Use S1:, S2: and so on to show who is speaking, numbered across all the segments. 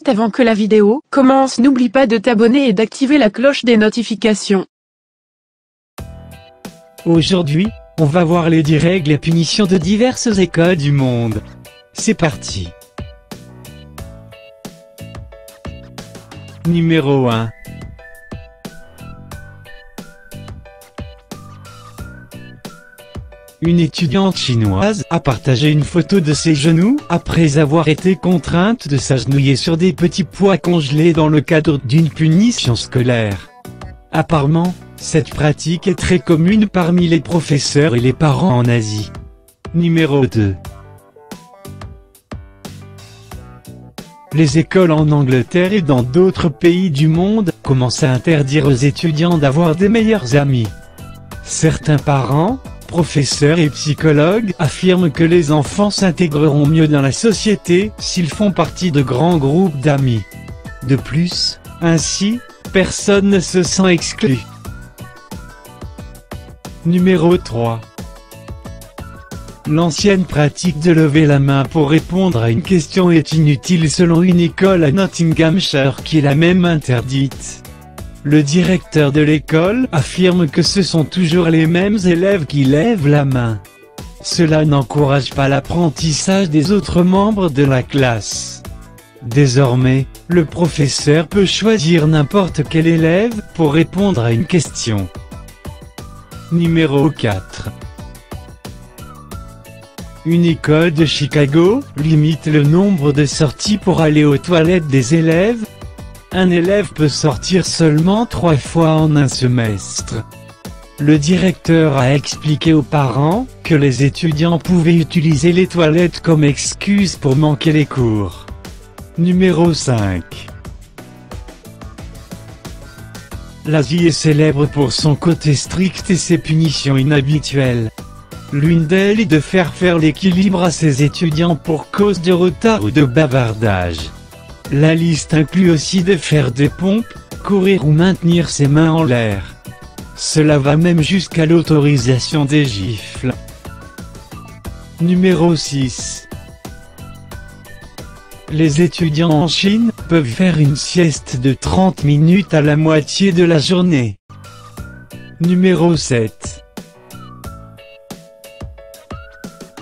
S1: Juste avant que la vidéo commence, n'oublie pas de t'abonner et d'activer la cloche des notifications.
S2: Aujourd'hui, on va voir les 10 règles et punitions de diverses écoles du monde. C'est parti. Numéro 1. Une étudiante chinoise a partagé une photo de ses genoux après avoir été contrainte de s'agenouiller sur des petits pois congelés dans le cadre d'une punition scolaire. Apparemment, cette pratique est très commune parmi les professeurs et les parents en Asie. Numéro 2. Les écoles en Angleterre et dans d'autres pays du monde commencent à interdire aux étudiants d'avoir des meilleurs amis. Certains parents, professeurs et psychologues affirment que les enfants s'intégreront mieux dans la société s'ils font partie de grands groupes d'amis. De plus, ainsi, personne ne se sent exclu. Numéro 3. L'ancienne pratique de lever la main pour répondre à une question est inutile selon une école à Nottinghamshire qui l'a même interdite. Le directeur de l'école affirme que ce sont toujours les mêmes élèves qui lèvent la main. Cela n'encourage pas l'apprentissage des autres membres de la classe. Désormais, le professeur peut choisir n'importe quel élève pour répondre à une question. Numéro 4. Une école de Chicago limite le nombre de sorties pour aller aux toilettes des élèves. Un élève peut sortir seulement 3 fois en un semestre. Le directeur a expliqué aux parents que les étudiants pouvaient utiliser les toilettes comme excuse pour manquer les cours. Numéro 5. L'Asie est célèbre pour son côté strict et ses punitions inhabituelles. L'une d'elles est de faire l'équilibre à ses étudiants pour cause de retard ou de bavardage. La liste inclut aussi de faire des pompes, courir ou maintenir ses mains en l'air. Cela va même jusqu'à l'autorisation des gifles. Numéro 6. Les étudiants en Chine peuvent faire une sieste de 30 minutes à la moitié de la journée. Numéro 7.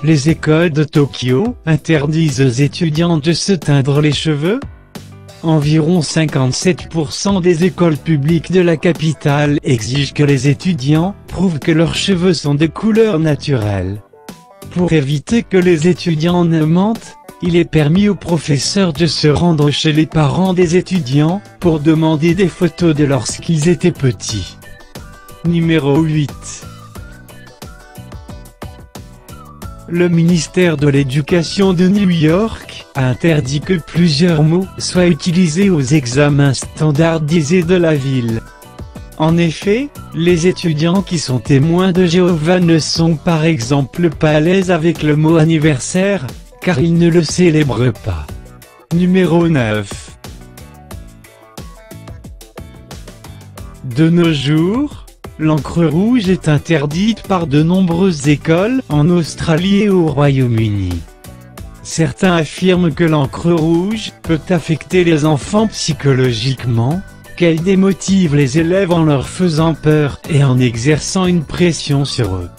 S2: Les écoles de Tokyo interdisent aux étudiants de se teindre les cheveux. Environ 57% des écoles publiques de la capitale exigent que les étudiants prouvent que leurs cheveux sont de couleur naturelle. Pour éviter que les étudiants ne mentent, il est permis aux professeurs de se rendre chez les parents des étudiants pour demander des photos de lorsqu'ils étaient petits. Numéro 8. Le ministère de l'Éducation de New York a interdit que plusieurs mots soient utilisés aux examens standardisés de la ville. En effet, les étudiants qui sont témoins de Jéhovah ne sont par exemple pas à l'aise avec le mot anniversaire, car ils ne le célèbrent pas. Numéro 9. De nos jours, l'encre rouge est interdite par de nombreuses écoles en Australie et au Royaume-Uni. Certains affirment que l'encre rouge peut affecter les enfants psychologiquement, qu'elle démotive les élèves en leur faisant peur et en exerçant une pression sur eux.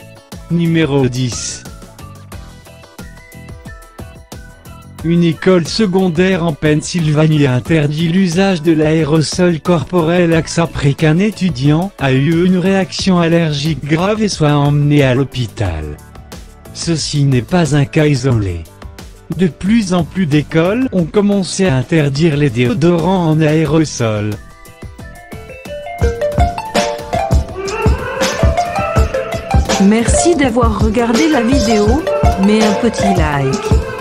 S2: Numéro 10. Une école secondaire en Pennsylvanie interdit l'usage de l'aérosol corporel après qu'un étudiant a eu une réaction allergique grave et soit emmené à l'hôpital. Ceci n'est pas un cas isolé. De plus en plus d'écoles ont commencé à interdire les déodorants en aérosol.
S3: Merci d'avoir regardé la vidéo, mets un petit like.